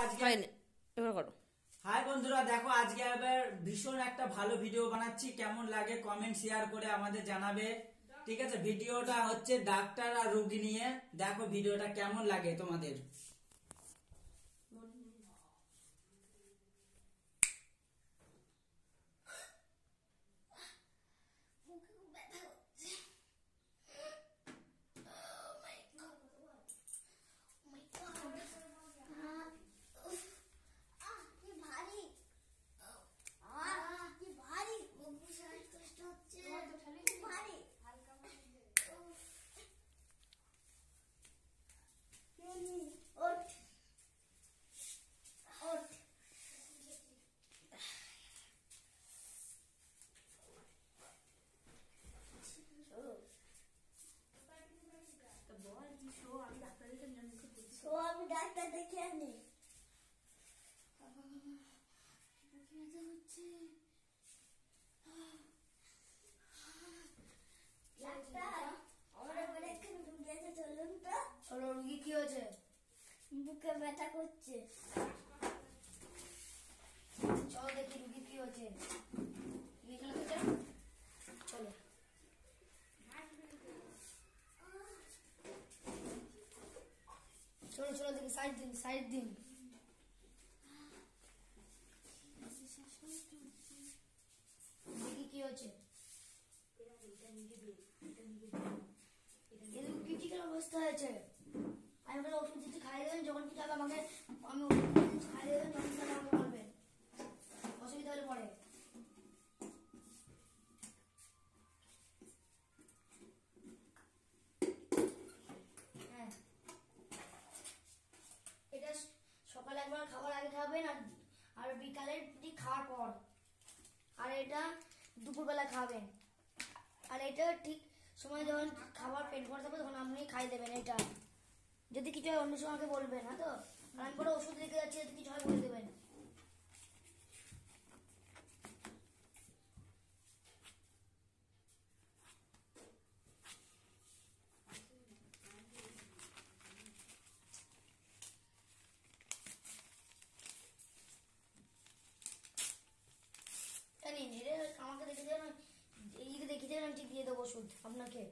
আজকে এবার করো। হাই বন্ধুরা, দেখো আজকে আবার ভীষণ একটা ভালো ভিডিও বানাচ্ছি। কেমন লাগে কমেন্ট শেয়ার করে আমাদের জানাবে, ঠিক আছে? ভিডিওটা হচ্ছে ডাক্তার আর রোগী নিয়ে। দেখো ভিডিওটা কেমন লাগে তোমাদের। আমি ডাক্তার দেখে আনি। রোগী কি হয়েছে? বুকে ব্যথা করছে। চলো দেখি রোগী কি হয়েছে। চলো চলো চলো দেখি, সাইড দিন সাইড দিন। দেখি কি হয়েছে। ক্রিটিক্যাল অবস্থা হয়েছে। আমি ওখানে ওষুধ দিচ্ছি, খাইয়ে দেবেন। যখন কিছু হবে আমাকে, আমি ওষুধ দিচ্ছি খাইয়ে দেবেন, তখন তাহলে আমাকে বলবেন। অসুবিধা হলে পরে। হ্যাঁ, এটা সকালে একবার খাবার আগে খাবেন, আর বিকালের ঠিক খাওয়ার পর। আর এটা দুপুরবেলা খাবেন। আর এটা ঠিক সময় যখন খাবার পেট ভরে থাকবে তখন আপনি খাই দেবেন এটা। যদি কিছু হয় অন্য সময় আমাকে বলবেন, হ্যাঁ তো? আর আমি পরে ওষুধ রেখে যাচ্ছি, যদি কিছু হয় বলে দেবেন। জানি এটা আমাকে দেখে যাবেন, এইদিকে দেখে যাবেন, আমি ঠিক দিয়ে দেবো ওষুধ আপনাকে।